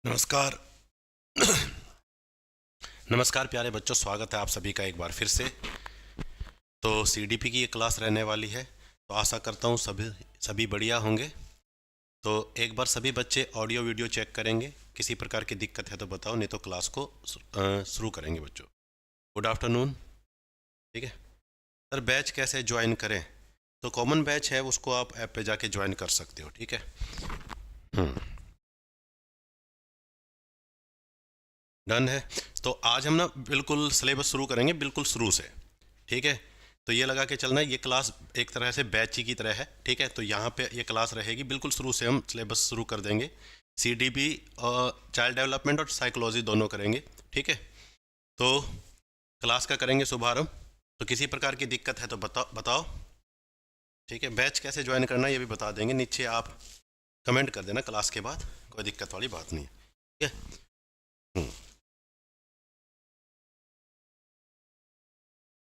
नमस्कार। नमस्कार प्यारे बच्चों, स्वागत है आप सभी का एक बार फिर से। तो सीडीपी की ये क्लास रहने वाली है, तो आशा करता हूँ सभी सभी बढ़िया होंगे। तो एक बार सभी बच्चे ऑडियो वीडियो चेक करेंगे, किसी प्रकार की दिक्कत है तो बताओ, नहीं तो क्लास को शुरू करेंगे बच्चों। Good afternoon. ठीक है सर, बैच कैसे ज्वाइन करें? तो कॉमन बैच है, उसको आप ऐप पे जाके ज्वाइन कर सकते हो। ठीक है। डन है। तो आज हम ना बिल्कुल सिलेबस शुरू करेंगे, बिल्कुल शुरू से। ठीक है। तो ये लगा के चलना है, ये क्लास एक तरह से बैच ही की तरह है। ठीक है। तो यहाँ पे ये क्लास रहेगी, बिल्कुल शुरू से हम सिलेबस शुरू कर देंगे। सीडीपी और चाइल्ड डेवलपमेंट और साइकोलॉजी दोनों करेंगे। ठीक है। तो क्लास का करेंगे शुभारंभ। तो किसी प्रकार की दिक्कत है तो बताओ। ठीक है। बैच कैसे ज्वाइन करना है ये भी बता देंगे, नीचे आप कमेंट कर देना क्लास के बाद, कोई दिक्कत वाली बात नहीं है। ठीक है।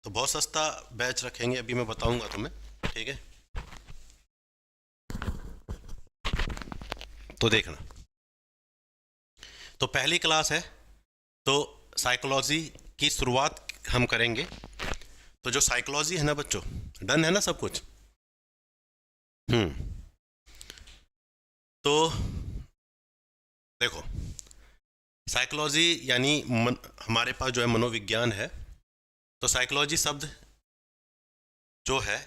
तो बहुत सस्ता बैच रखेंगे, अभी मैं बताऊंगा तुम्हें। ठीक है। तो देखना, तो पहली क्लास है तो साइकोलॉजी की शुरुआत हम करेंगे। तो जो साइकोलॉजी है ना बच्चों, डन है ना सब कुछ? तो देखो, साइकोलॉजी यानी हमारे पास जो है मनोविज्ञान है। तो साइकोलॉजी शब्द जो है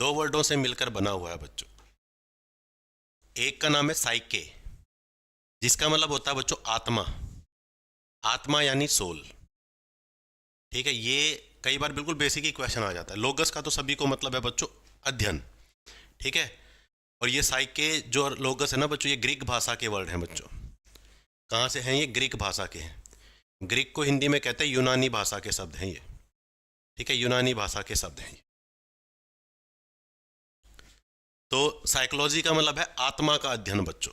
दो वर्डों से मिलकर बना हुआ है बच्चों। एक का नाम है साइके, जिसका मतलब होता है बच्चों आत्मा। आत्मा यानी सोल। ठीक है। ये कई बार बिल्कुल बेसिक ही क्वेश्चन आ जाता है। लोगस का तो सभी को मतलब है बच्चों अध्ययन। ठीक है। और ये साइके जो लोगस है ना बच्चों, ये ग्रीक भाषा के वर्ड हैं बच्चों। कहाँ से हैं ये? ग्रीक भाषा के हैं। ग्रीक को हिंदी में कहते हैं यूनानी भाषा के शब्द हैं ये। ठीक है। यूनानी भाषा के शब्द हैं ये। तो साइकोलॉजी का मतलब है आत्मा का अध्ययन बच्चों।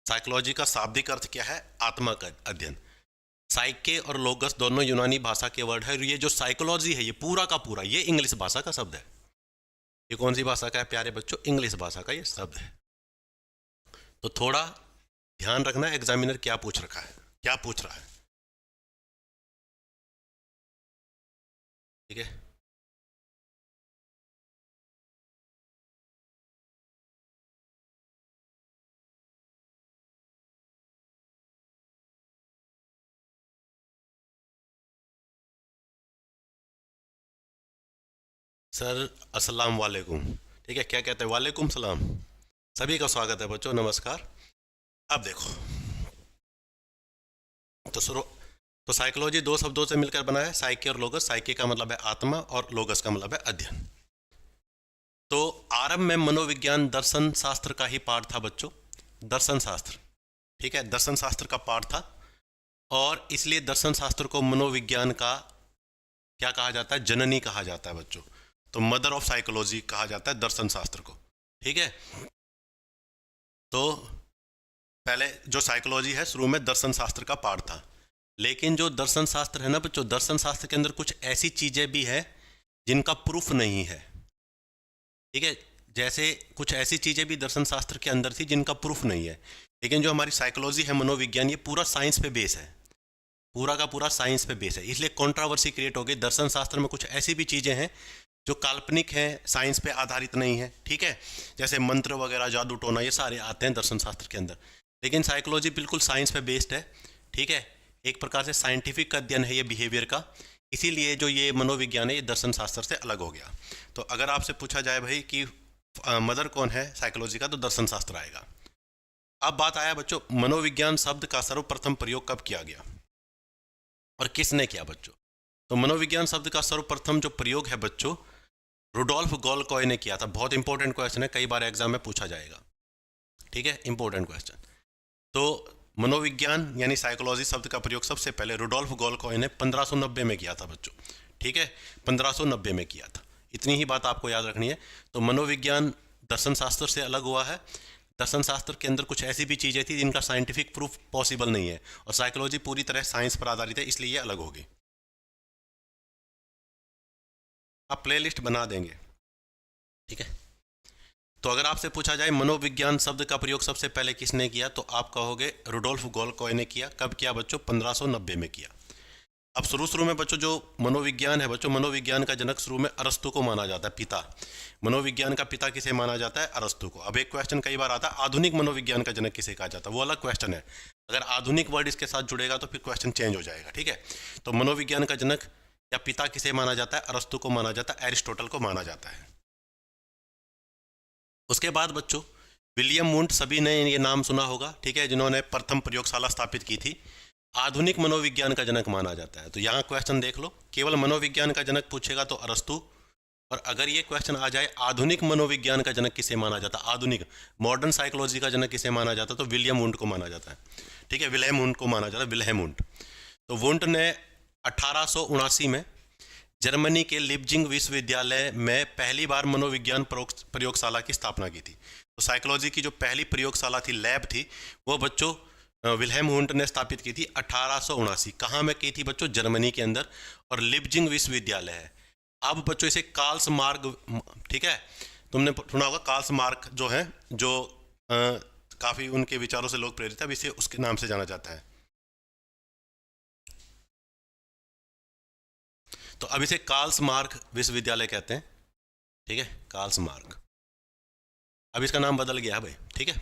साइकोलॉजी का शाब्दिक अर्थ क्या है? आत्मा का अध्ययन। साइके और लोगस दोनों यूनानी भाषा के वर्ड है। और ये जो साइकोलॉजी है ये पूरा का पूरा ये इंग्लिश भाषा का शब्द है। ये कौन सी भाषा का है प्यारे बच्चों? इंग्लिश भाषा का ये शब्द है। तो थोड़ा ध्यान रखना, एग्जामिनर क्या पूछ रखा है, क्या पूछ रहा है। ठीक है। सर अस्सलाम वालेकुम। ठीक है। क्या कहते हैं? वालेकुम सलाम। सभी का स्वागत है बच्चों, नमस्कार। अब देखो, तो शुरू, तो साइकोलॉजी दो शब्दों से मिलकर बना है, साइके और लोगस। साइके का मतलब है आत्मा और लोगस का मतलब है अध्ययन। तो आरंभ में मनोविज्ञान दर्शन शास्त्र का ही पाठ था बच्चों। दर्शन शास्त्र। ठीक है। दर्शन शास्त्र का पाठ था, और इसलिए दर्शन शास्त्र को मनोविज्ञान का क्या कहा जाता है? जननी कहा जाता है बच्चों। तो मदर ऑफ साइकोलॉजी कहा जाता है दर्शन शास्त्र को। ठीक है। तो पहले जो साइकोलॉजी है शुरू में दर्शन शास्त्र का पाठ था, लेकिन जो दर्शन शास्त्र है ना बच्चों, दर्शन शास्त्र के अंदर कुछ ऐसी चीजें भी है जिनका प्रूफ नहीं है। ठीक है। जैसे कुछ ऐसी चीजें भी दर्शन शास्त्र के अंदर थी जिनका प्रूफ नहीं है, लेकिन जो हमारी साइकोलॉजी है, मनोविज्ञान, ये पूरा साइंस पे बेस है। पूरा का पूरा साइंस पे बेस है, इसलिए कंट्रोवर्सी क्रिएट हो गई। दर्शन शास्त्र में कुछ ऐसी भी चीजें हैं जो काल्पनिक है, साइंस पे आधारित नहीं है। ठीक है। जैसे मंत्र वगैरह, जादू टोना, ये सारे आते हैं दर्शन शास्त्र के अंदर। लेकिन साइकोलॉजी बिल्कुल साइंस पे बेस्ड है। ठीक है। एक प्रकार से साइंटिफिक अध्ययन है ये बिहेवियर का। इसीलिए जो ये मनोविज्ञान है ये दर्शन शास्त्र से अलग हो गया। तो अगर आपसे पूछा जाए भाई कि मदर कौन है साइकोलॉजी का, तो दर्शन शास्त्र आएगा। अब बात आया बच्चों, मनोविज्ञान शब्द का सर्वप्रथम प्रयोग कब किया गया और किसने किया बच्चों? तो मनोविज्ञान शब्द का सर्वप्रथम जो प्रयोग है बच्चों, रुडोल्फ गोलकॉय ने किया था। बहुत इंपॉर्टेंट क्वेश्चन है, कई बार एग्जाम में पूछा जाएगा। ठीक है। Important question. तो मनोविज्ञान यानी साइकोलॉजी शब्द का प्रयोग सबसे पहले रुडोल्फ गोलकॉय ने 1590 में किया था बच्चों। ठीक है। 1590 में किया था। इतनी ही बात आपको याद रखनी है। तो मनोविज्ञान दर्शन शास्त्र से अलग हुआ है। दर्शन शास्त्र के अंदर कुछ ऐसी भी चीजें थी जिनका साइंटिफिक प्रूफ पॉसिबल नहीं है, और साइकोलॉजी पूरी तरह साइंस पर आधारित है, इसलिए ये अलग होगी। आप प्लेलिस्ट बना देंगे। ठीक है। तो अगर आपसे पूछा जाए मनोविज्ञान शब्द का प्रयोग सबसे पहले किसने किया, तो आप कहोगे रुडोल्फ गोल्कोय ने किया। कब किया बच्चों? 1590 में किया। अब शुरू में बच्चों जो मनोविज्ञान है बच्चों, मनोविज्ञान का जनक शुरू में अरस्तु को माना जाता है, पिता। मनोविज्ञान का पिता किसे माना जाता है? अरस्तु को। अब एक क्वेश्चन कई बार आता है, आधुनिक मनोविज्ञान का जनक किसे कहा जाता है? वो अलग क्वेश्चन है। अगर आधुनिक वर्ड इसके साथ जुड़ेगा तो फिर क्वेश्चन चेंज हो जाएगा, ठीक है। तो मनोविज्ञान का जनक या पिता किसे माना जाता है? अरस्तु को माना जाता है, एरिस्टोटल को माना जाता है। उसके बाद बच्चों विलियम वुंट, सभी ने ये नाम सुना होगा, ठीक है, जिन्होंने प्रथम प्रयोगशाला स्थापित की थी। आधुनिक मनोविज्ञान का जनक माना जाता है। तो यहाँ क्वेश्चन देख लो, केवल मनोविज्ञान का जनक पूछेगा तो अरस्तु, और अगर ये क्वेश्चन आ जाए आधुनिक मनोविज्ञान का जनक किसे माना जाता है, आधुनिक मॉडर्न साइकोलॉजी का जनक किसे माना जाता है, तो विलियम वुंट को माना जाता है, ठीक है, विल्हेम वुंट को माना जाता है, विल्हेम वुंट। तो वुंट ने 1879 में जर्मनी के लिप्जिंग विश्वविद्यालय में पहली बार मनोविज्ञान प्रयोगशाला की स्थापना की थी। तो साइकोलॉजी की जो पहली प्रयोगशाला थी, लैब थी, वो बच्चों विल्हेम वुंट ने स्थापित की थी 1879। कहाँ में की थी बच्चों? जर्मनी के अंदर, और लिप्जिंग विश्वविद्यालय है। अब बच्चों इसे कार्ल्स मार्क, ठीक है, तुमने सुना होगा कार्ल्स मार्क जो है, जो काफ़ी उनके विचारों से लोग प्रेरित है, अब इसे उसके नाम से जाना जाता है। तो अब इसे कार्ल्स मार्क विश्वविद्यालय कहते हैं, ठीक है, कार्ल्स मार्क। अब इसका नाम बदल गया भाई, ठीक है।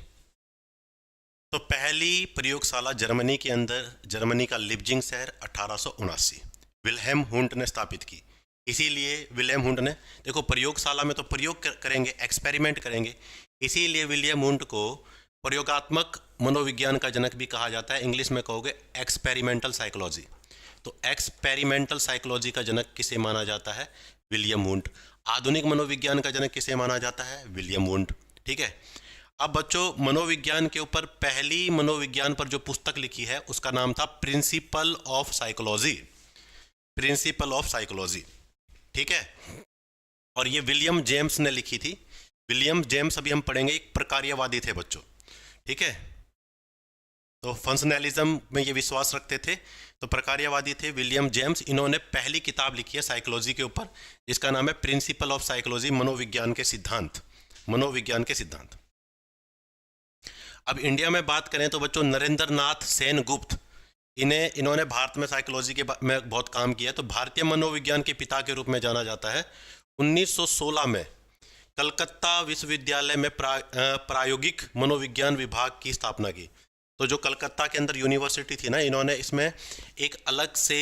तो पहली प्रयोगशाला जर्मनी के अंदर, जर्मनी का लिप्जिंग शहर, 1879 विल्हेम वुंट ने स्थापित की। इसीलिए विल्हेम वुंट ने, देखो प्रयोगशाला में तो प्रयोग करेंगे, एक्सपेरिमेंट करेंगे, इसीलिए विलियम वुंट को प्रयोगात्मक मनोविज्ञान का जनक भी कहा जाता है। इंग्लिश में कहोगे एक्सपेरिमेंटल साइकोलॉजी। तो एक्सपेरिमेंटल साइकोलॉजी का जनक किसे माना जाता है? William Wundt. आधुनिक मनोविज्ञान का जनक किसे माना जाता है? विलियम वुंट, ठीक है। अब बच्चों मनोविज्ञान के ऊपर पहली मनोविज्ञान पर जो पुस्तक लिखी है उसका नाम था principal of psychology, principle of psychology, ठीक है। और ये विलियम जेम्स ने लिखी थी। विलियम जेम्स अभी हम पढ़ेंगे, एक प्रकार्यवादी थे बच्चों, ठीक है। तो फंक्शनलिज्म में ये विश्वास रखते थे, तो प्रकार्यवादी थे विलियम जेम्स। इन्होंने पहली किताब लिखी है साइकोलॉजी के ऊपर, जिसका नाम है प्रिंसिपल ऑफ साइकोलॉजी, मनोविज्ञान के सिद्धांत, मनोविज्ञान के सिद्धांत। अब इंडिया में बात करें तो बच्चों नरेंद्र नाथ सेन गुप्त, इन्होंने भारत में साइकोलॉजी के में बहुत काम किया। तो भारतीय मनोविज्ञान के पिता के रूप में जाना जाता है। 1916 में कलकत्ता विश्वविद्यालय में प्रायोगिक मनोविज्ञान विभाग की स्थापना की। तो जो कलकत्ता के अंदर यूनिवर्सिटी थी ना, इन्होंने इसमें एक अलग से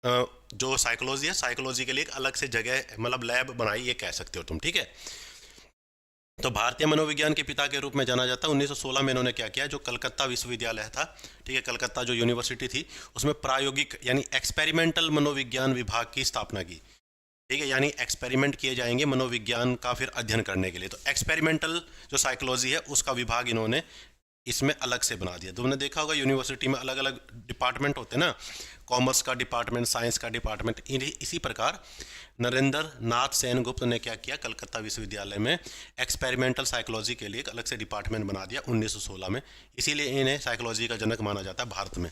जो साइकोलॉजी है, साइकोलॉजी के लिए एक अलग से जगह, मतलब लैब बनाई, ये कह सकते हो तुम, ठीक है। तो भारतीय मनोविज्ञान के पिता के रूप में जाना जाता है। 1916 में इन्होंने क्या किया, जो कलकत्ता विश्वविद्यालय था, ठीक है, कलकत्ता जो यूनिवर्सिटी थी, उसमें प्रायोगिक यानी एक्सपेरिमेंटल मनोविज्ञान विभाग की स्थापना की, ठीक है। यानी एक्सपेरिमेंट किए जाएंगे मनोविज्ञान का फिर अध्ययन करने के लिए। तो एक्सपेरिमेंटल जो साइकोलॉजी है उसका विभाग इन्होंने इसमें अलग से बना दिया। तुमने देखा होगा यूनिवर्सिटी में अलग अलग डिपार्टमेंट होते हैं ना, कॉमर्स का डिपार्टमेंट, साइंस का डिपार्टमेंट। इसी प्रकार नरेंद्र नाथ सेन गुप्त ने क्या किया, कलकत्ता विश्वविद्यालय में एक्सपेरिमेंटल साइकोलॉजी के लिए एक अलग से डिपार्टमेंट बना दिया 1916 में। इसीलिए इन्हें साइकोलॉजी का जनक माना जाता है भारत में।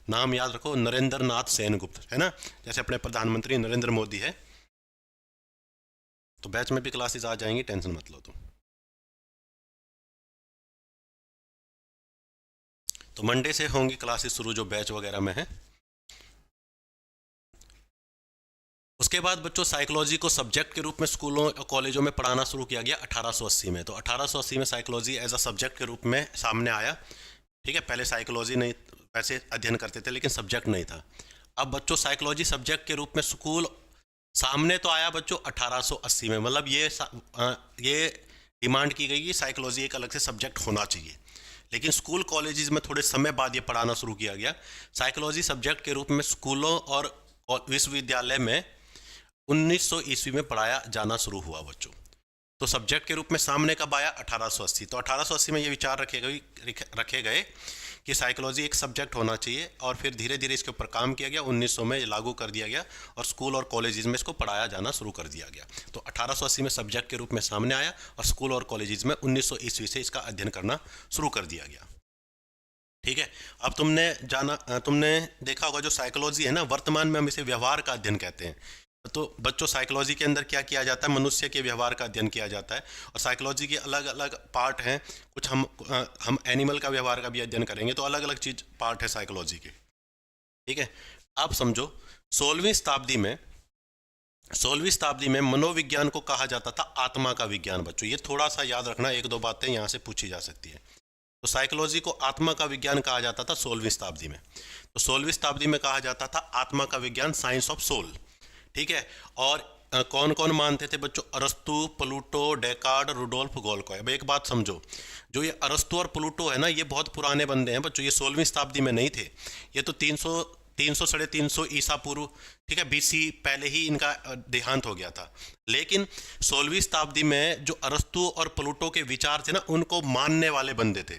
नाम याद रखो, नरेंद्र नाथ सेन गुप्त, है ना, जैसे अपने प्रधानमंत्री नरेंद्र मोदी है। तो बैच में भी क्लासेस आ जाएंगी, टेंशन मत लो तुम। तो मंडे से होंगी क्लासेस शुरू, जो बैच वगैरह में है। उसके बाद बच्चों साइकोलॉजी को सब्जेक्ट के रूप में स्कूलों और कॉलेजों में पढ़ाना शुरू किया गया 1880 में। तो 1880 में साइकोलॉजी एज अ सब्जेक्ट के रूप में सामने आया, ठीक है। पहले साइकोलॉजी नहीं, वैसे अध्ययन करते थे लेकिन सब्जेक्ट नहीं था। अब बच्चों साइकोलॉजी सब्जेक्ट के रूप में स्कूल सामने तो आया बच्चों 1880 में, मतलब ये डिमांड की गई कि साइकोलॉजी एक अलग से सब्जेक्ट होना चाहिए। लेकिन स्कूल कॉलेजेस में थोड़े समय बाद ये पढ़ाना शुरू किया गया। साइकोलॉजी सब्जेक्ट के रूप में स्कूलों और विश्वविद्यालय में 1900 ईस्वी में पढ़ाया जाना शुरू हुआ बच्चों। तो सब्जेक्ट के रूप में सामने कब आया? 1880। तो 1880 में ये विचार रखे गए कि साइकोलॉजी एक सब्जेक्ट होना चाहिए, और फिर धीरे धीरे इसके ऊपर काम किया गया। 1900 में लागू कर दिया गया और स्कूल और कॉलेजेस में इसको पढ़ाया जाना शुरू कर दिया गया। तो 1880 में सब्जेक्ट के रूप में सामने आया और स्कूल और कॉलेजेस में 1900 ईस्वी से इसका अध्ययन करना शुरू कर दिया गया, ठीक है। अब तुमने देखा होगा जो साइकोलॉजी है ना, वर्तमान में हम इसे व्यवहार का अध्ययन कहते हैं। तो बच्चों साइकोलॉजी के अंदर क्या किया जाता है, मनुष्य के व्यवहार का अध्ययन किया जाता है, और साइकोलॉजी के अलग अलग पार्ट हैं। कुछ हम एनिमल का व्यवहार का भी अध्ययन करेंगे, तो अलग अलग चीज पार्ट है साइकोलॉजी के। ठीक है, अब समझो 16वीं शताब्दी में मनोविज्ञान को कहा जाता था आत्मा का विज्ञान। बच्चों ये थोड़ा सा याद रखना, एक दो बातें यहाँ से पूछी जा सकती है। तो साइकोलॉजी को आत्मा का विज्ञान कहा जाता था 16वीं शताब्दी में। तो 16वीं शताब्दी में कहा जाता था आत्मा का विज्ञान, साइंस ऑफ सोल। ठीक है, और कौन कौन मानते थे बच्चों, अरस्तु, प्लूटो, डेकार्ड, रुडोल्फ गोल्कोय। अब एक बात समझो, जो ये अरस्तु और प्लूटो है ना, ये बहुत पुराने बंदे हैं बच्चों, ये 16वीं शताब्दी में नहीं थे। ये तो 300 साढ़े 300 ईसा पूर्व, ठीक है, बीसी पहले ही इनका देहांत हो गया था। लेकिन 16वीं शताब्दी में जो अरस्तु और प्लूटो के विचार थे ना, उनको मानने वाले बंदे थे।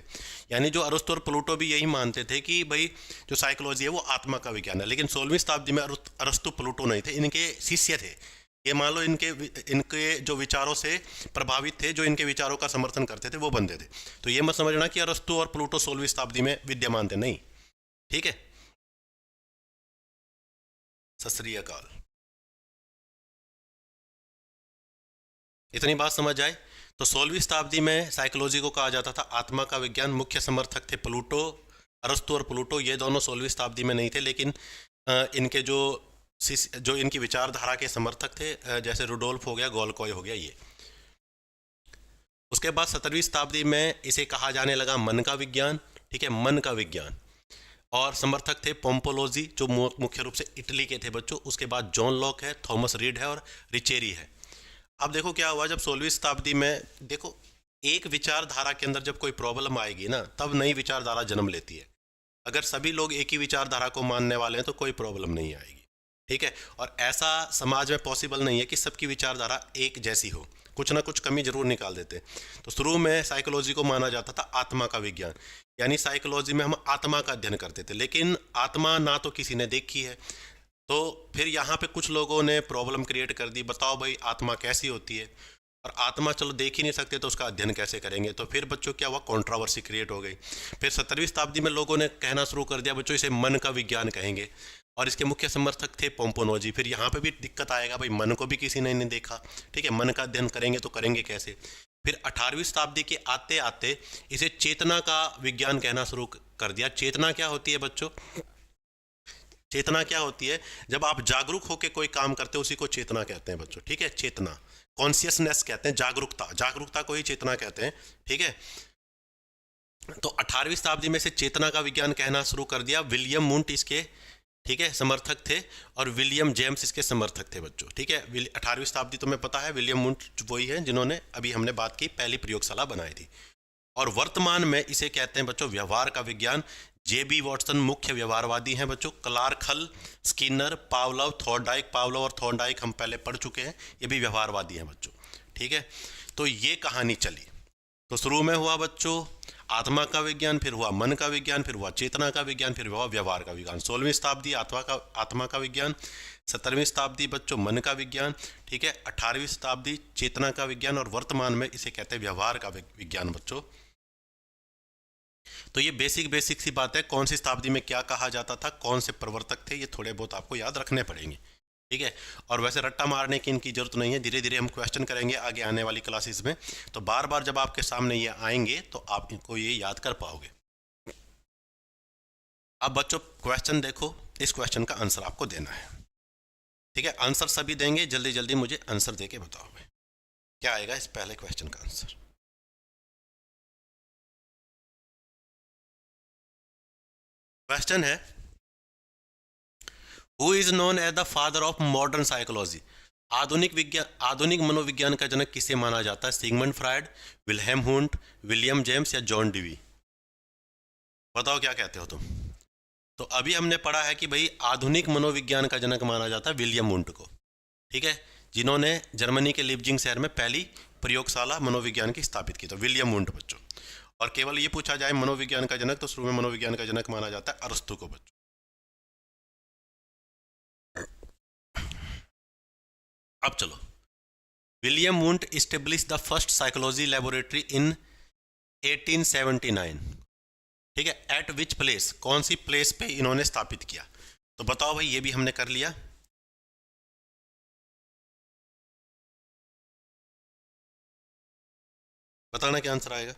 यानी जो अरस्तु और प्लूटो भी यही मानते थे कि भाई जो साइकोलॉजी है वो आत्मा का विज्ञान है। लेकिन 16वीं शताब्दी में अरस्तु प्लूटो नहीं थे, इनके शिष्य थे। ये मान लो इनके जो विचारों से प्रभावित थे, जो इनके विचारों का समर्थन करते थे, वो बंदे थे। तो ये मत समझना कि अरस्तु और प्लूटो 16वीं शताब्दी में विद्यमान थे, नहीं। ठीक है, सत श्री अकाल। इतनी बात समझ आए। तो 16वीं शताब्दी में साइकोलॉजी को कहा जाता था आत्मा का विज्ञान। मुख्य समर्थक थे प्लूटो, अरस्तु और प्लूटो। ये दोनों 16वीं शताब्दी में नहीं थे, लेकिन इनके जो इनकी विचारधारा के समर्थक थे, जैसे रुडोल्फ हो गया, गोल्कोय हो गया, ये। उसके बाद 17वीं शताब्दी में इसे कहा जाने लगा मन का विज्ञान। ठीक है, मन का विज्ञान। और समर्थक थे पोम्पोलोजी, जो मुख्य रूप से इटली के थे बच्चों। उसके बाद जॉन लॉक है, थॉमस रीड है और रिचेरी है। अब देखो क्या हुआ, जब 16वीं शताब्दी में देखो एक विचारधारा के अंदर जब कोई प्रॉब्लम आएगी ना, तब नई विचारधारा जन्म लेती है। अगर सभी लोग एक ही विचारधारा को मानने वाले हैं तो कोई प्रॉब्लम नहीं आएगी। ठीक है, और ऐसा समाज में पॉसिबल नहीं है कि सबकी विचारधारा एक जैसी हो, कुछ ना कुछ कमी जरूर निकाल देते। तो शुरू में साइकोलॉजी को माना जाता था आत्मा का विज्ञान, यानी साइकोलॉजी में हम आत्मा का अध्ययन करते थे। लेकिन आत्मा ना तो किसी ने देखी है, तो फिर यहाँ पे कुछ लोगों ने प्रॉब्लम क्रिएट कर दी, बताओ भाई आत्मा कैसी होती है, और आत्मा चलो देख ही नहीं सकते तो उसका अध्ययन कैसे करेंगे। तो फिर बच्चों क्या हुआ, कंट्रोवर्सी क्रिएट हो गई। फिर 17वीं शताब्दी में लोगों ने कहना शुरू कर दिया बच्चों इसे मन का विज्ञान कहेंगे, और इसके मुख्य समर्थक थे पोम्पोनोजी। फिर यहाँ पे भी दिक्कत आएगा, भाई मन को भी किसी ने नहीं देखा। ठीक है, मन का अध्ययन करेंगे तो करेंगे कैसे। फिर 18वीं शताब्दी के आते आते इसे चेतना का विज्ञान कहना शुरू कर दिया। चेतना क्या होती है बच्चों, चेतना क्या होती है, जब आप जागरूक होकर कोई काम करते हो उसी को चेतना कहते हैं बच्चों। ठीक है, चेतना, कॉन्शियसनेस कहते हैं, जागरूकता, जागरूकता को ही चेतना कहते हैं। ठीक है, तो 18वीं शताब्दी में से चेतना का विज्ञान कहना शुरू कर दिया। विलियम मुंट इसके, ठीक है, समर्थक थे, और विलियम जेम्स इसके समर्थक थे बच्चों। ठीक है, 18वीं शताब्दी तुम्हें पता है, विलियम मुंट वही है जिन्होंने अभी हमने बात की पहली प्रयोगशाला बनाई थी। और वर्तमान में इसे कहते हैं बच्चों व्यवहार का विज्ञान। जेबी वॉटसन मुख्य व्यवहारवादी हैं बच्चों। क्लार्क हल, स्किनर, पावलोव, थॉर्नडाइक, पावलोव और थॉर्नडाइक हम पहले पढ़ चुके हैं, ये भी व्यवहारवादी हैं बच्चों। ठीक है, तो ये कहानी चली। तो शुरू में हुआ बच्चों आत्मा का विज्ञान, फिर हुआ मन का विज्ञान, फिर हुआ चेतना का विज्ञान, फिर हुआ व्यवहार का विज्ञान। 16वीं शताब्दी आत्मा का विज्ञान, 17वीं शताब्दी बच्चों मन का विज्ञान। ठीक है, 18वीं शताब्दी चेतना का विज्ञान, और वर्तमान में इसे कहते हैं व्यवहार का विज्ञान बच्चों। तो ये बेसिक सी बात है, कौन सी शताब्दी में क्या कहा जाता था, कौन से प्रवर्तक थे, ये थोड़े बहुत आपको याद रखने पड़ेंगे। ठीक है, और वैसे रट्टा मारने की इनकी जरूरत नहीं है, धीरे धीरे हम क्वेश्चन करेंगे आगे आने वाली क्लासेस में। तो बार बार जब आपके सामने ये आएंगे तो आप इनको ये याद कर पाओगे। अब बच्चों क्वेश्चन देखो, इस क्वेश्चन का आंसर आपको देना है। ठीक है, आंसर सभी देंगे, जल्दी जल्दी मुझे आंसर दे के बताओ क्या आएगा इस पहले क्वेश्चन का आंसर। क्वेश्चन है, who is known as the father of modern psychology. आधुनिक मनोविज्ञान का जनक किसे माना जाता है, Sigmund Freud, Wilhelm Wundt, William James या जॉन डीवी। बताओ क्या कहते हो तुम। तो अभी हमने पढ़ा है कि भाई आधुनिक मनोविज्ञान का जनक माना जाता है विलियम हुंट को। ठीक है, जिन्होंने जर्मनी के लिप्जिंग शहर में पहली प्रयोगशाला मनोविज्ञान की स्थापित की। तो विलियम हुंट बच्चों। और केवल ये पूछा जाए मनोविज्ञान का जनक, तो शुरू में मनोविज्ञान का जनक माना जाता है अरस्तु को बच्चों। अब चलो, William Wundt establish the first psychology laboratory in 1879। ठीक है, एट विच प्लेस, कौन सी प्लेस पे इन्होंने स्थापित किया। तो बताओ भाई, ये भी हमने कर लिया। बताना क्या आंसर आएगा।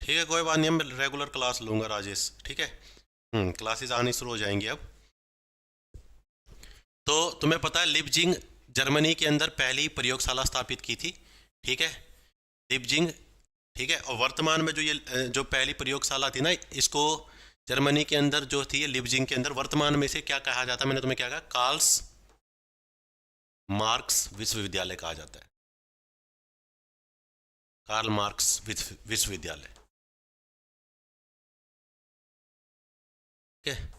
ठीक है, कोई बात नहीं, मैं रेगुलर क्लास लूंगा राजेश, ठीक है। क्लासेस आनी शुरू हो जाएंगी अब। तो तुम्हें पता है लिपजिंग जर्मनी के अंदर पहली प्रयोगशाला स्थापित की थी, ठीक है, लिपजिंग, ठीक है। और वर्तमान में जो ये जो पहली प्रयोगशाला थी ना, इसको जर्मनी के अंदर जो थी लिपजिंग के अंदर, वर्तमान में से क्या कहा जाता है, मैंने तुम्हें क्या कहा, कार्ल्स मार्क्स विश्वविद्यालय कहा जाता है, कार्ल मार्क्स विश्वविद्यालय, ठीक है।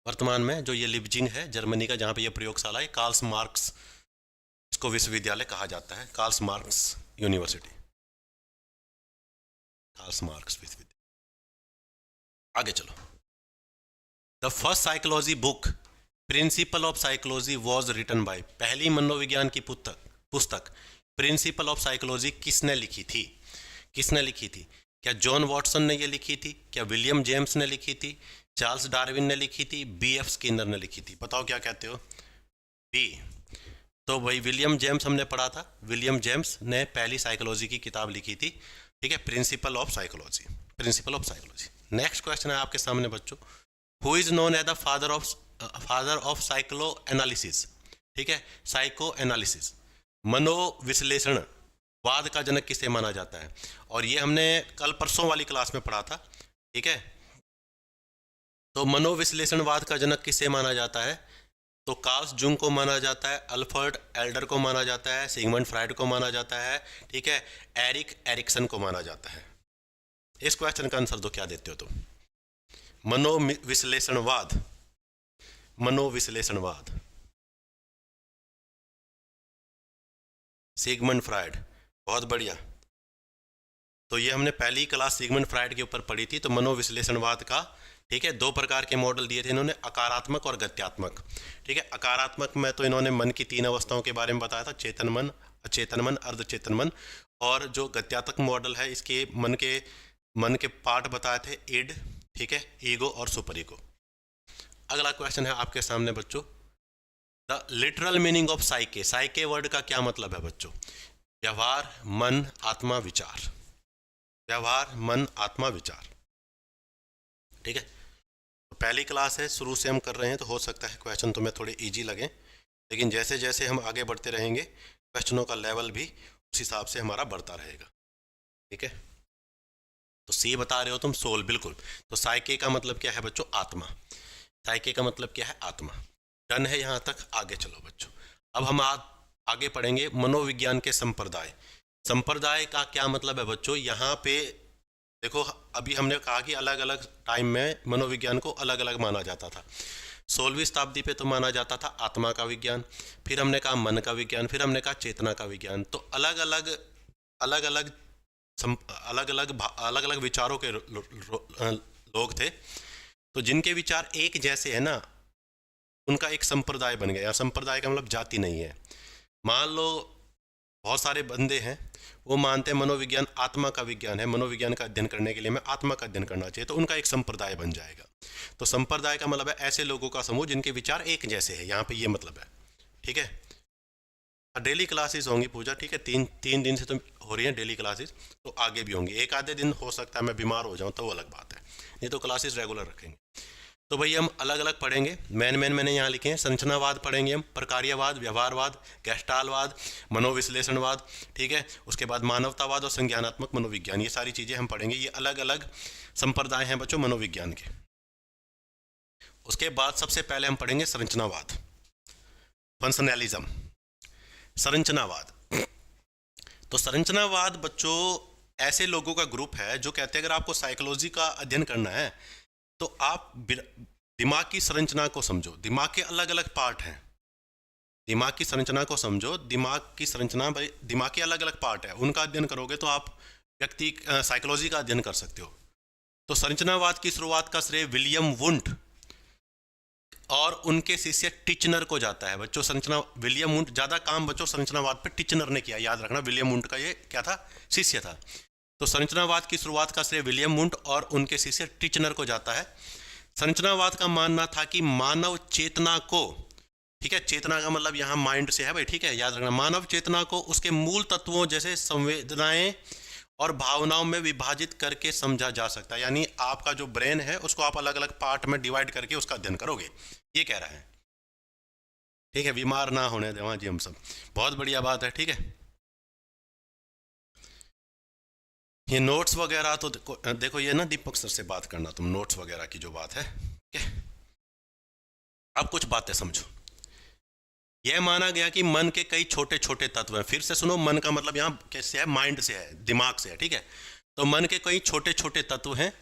वर्तमान में जो ये लिपजिंग है जर्मनी का, जहाँ पे ये प्रयोगशाला है, कार्ल्स मार्क्स, इसको विश्वविद्यालय कहा जाता है, Karls Marx university, Karls Marx विश्वविद्यालय। आगे चलो। The first psychology book principle of psychology was written by, पहली मनोविज्ञान की पुस्तक प्रिंसिपल ऑफ साइकोलॉजी किसने लिखी थी, किसने लिखी थी? क्या जॉन वॉटसन ने ये लिखी थी, क्या विलियम जेम्स ने लिखी थी, चार्ल्स डार्विन ने लिखी थी, B.F. स्किनर ने लिखी थी? बताओ क्या कहते हो। बी। तो भाई विलियम जेम्स हमने पढ़ा था, विलियम जेम्स ने पहली साइकोलॉजी की किताब लिखी थी, ठीक है, principle of psychology, principle of psychology. Next question है आपके सामने बच्चों, who is known as the father of psychoanalysis, ठीक है, साइको एनालिसिस, मनोविश्लेषण वाद का जनक किसे माना जाता है? और ये हमने कल परसों वाली क्लास में पढ़ा था, ठीक है। तो मनोविश्लेषणवाद का जनक किसे माना जाता है? तो कार्ल जुंग को माना जाता है, अल्फ्रेड एडलर को माना जाता है, सिगमंड फ्राइड को माना जाता है, ठीक है, एरिक एरिक्सन को माना जाता है। इस क्वेश्चन का आंसर दो, क्या देते हो तुम? मनोविश्लेषणवाद, मनोविश्लेषणवाद, सिगमंड फ्राइड, बहुत बढ़िया। तो ये हमने पहली क्लास सिगमंड फ्राइड के ऊपर पढ़ी थी। तो मनोविश्लेषणवाद का, ठीक है, दो प्रकार के मॉडल दिए थे इन्होंने, अकारात्मक और गत्यात्मक, ठीक है। अकारात्मक में तो इन्होंने मन की 3 अवस्थाओं के बारे में बताया था, चेतन मन, अचेतन मन, अर्धचेतन मन। और जो गत्यात्मक मॉडल है, इसके मन के पार्ट बताए थे, इड, ठीक है, ईगो और सुपर ईगो। अगला क्वेश्चन है आपके सामने बच्चों, the literal meaning of साइके, साइके word का क्या मतलब है बच्चों? व्यवहार, मन, आत्मा, विचार, व्यवहार, मन, आत्मा, विचार, ठीक है। तो पहली क्लास है, शुरू से हम कर रहे हैं, तो हो सकता है क्वेश्चन तुम्हें थोड़े इजी लगे, लेकिन जैसे जैसे हम आगे बढ़ते रहेंगे क्वेश्चनों का लेवल भी उस हिसाब से हमारा बढ़ता रहेगा, ठीक है। तो सी बता रहे हो तुम, सोल, बिल्कुल। तो साइके का मतलब क्या है बच्चों? आत्मा। साइके का मतलब क्या है? आत्मा। डन है यहाँ तक? आगे चलो बच्चों, अब हम आगे पढ़ेंगे मनोविज्ञान के संप्रदाय। संप्रदाय का क्या मतलब है बच्चों? यहाँ पे देखो, अभी हमने कहा कि अलग अलग टाइम में मनोविज्ञान को अलग अलग माना जाता था। 16वीं शताब्दी पे तो माना जाता था आत्मा का विज्ञान, फिर हमने कहा मन का विज्ञान, फिर हमने कहा चेतना का विज्ञान। तो अलग अलग अलग अलग अलग अलग अलग अलग विचारों के लोग थे, तो जिनके विचार एक जैसे है ना, उनका एक संप्रदाय बन गया। संप्रदाय का मतलब जाति नहीं है। मान लो बहुत सारे बंदे हैं, वो मानते हैं मनोविज्ञान आत्मा का विज्ञान है, मनोविज्ञान का अध्ययन करने के लिए मैं आत्मा का अध्ययन करना चाहिए, तो उनका एक संप्रदाय बन जाएगा। तो संप्रदाय का मतलब है ऐसे लोगों का समूह जिनके विचार एक जैसे हैं, यहाँ पे ये मतलब है, ठीक है। डेली क्लासेस होंगी पूजा, ठीक है, तीन दिन से तो हो रही हैं डेली क्लासेस, तो आगे भी होंगी। एक आधे दिन हो सकता है मैं बीमार हो जाऊँ, तो वो अलग बात है, नहीं तो क्लासेस रेगुलर रखेंगे। तो भाई हम अलग अलग पढ़ेंगे। मैंने यहाँ लिखे हैं, संरचनावाद पढ़ेंगे हम, प्रकार्यवाद, व्यवहारवाद, गेस्टालवाद, मनोविश्लेषणवाद, ठीक है। उसके बाद मानवतावाद और संज्ञानात्मक मनोविज्ञान, ये सारी चीज़ें हम पढ़ेंगे। ये अलग अलग संप्रदाय हैं बच्चों मनोविज्ञान के। उसके बाद सबसे पहले हम पढ़ेंगे संरचनावाद, फंक्शनलिज्म, संरचनावाद। तो संरचनावाद बच्चों ऐसे लोगों का ग्रुप है जो कहते हैं अगर आपको साइकोलॉजी का अध्ययन करना है तो आप दिमाग की संरचना को समझो। दिमाग के अलग अलग पार्ट हैं, दिमाग की संरचना को समझो। दिमाग की संरचना, भाई दिमाग के अलग अलग पार्ट है, उनका अध्ययन करोगे तो आप व्यक्ति साइकोलॉजी का अध्ययन कर सकते हो। तो संरचनावाद की शुरुआत का श्रेय विलियम वुंट और उनके शिष्य टिचनर को जाता है बच्चों। विलियम वुंट, ज्यादा काम बच्चों संरचनावाद पे टिचनर ने किया, याद रखना। विलियम वुंट का ये क्या था, शिष्य था। तो संरचनावाद की शुरुआत का श्रेय विलियम वुंट और उनके शिष्य टिचनर को जाता है। संरचनावाद का मानना था कि मानव चेतना को, ठीक है, चेतना का मतलब यहाँ माइंड से है भाई, ठीक है, याद रखना, मानव चेतना को उसके मूल तत्वों जैसे संवेदनाएं और भावनाओं में विभाजित करके समझा जा सकता है। यानी आपका जो ब्रेन है उसको आप अलग अलग पार्ट में डिवाइड करके उसका अध्ययन करोगे, ये कह रहा है, ठीक है। बीमार ना होने दें जी हम सब, बहुत बढ़िया बात है, ठीक है। ये नोट्स वगैरह तो देखो ये ना दीपक सर से बात करना तुम, नोट्स वगैरह की जो बात है, ठीक है। अब कुछ बातें समझो। यह माना गया कि मन के कई छोटे छोटे तत्व हैं। फिर से सुनो, मन का मतलब यहाँ कैसे है, माइंड से है, दिमाग से है, ठीक है। तो मन के कई छोटे छोटे तत्व हैं।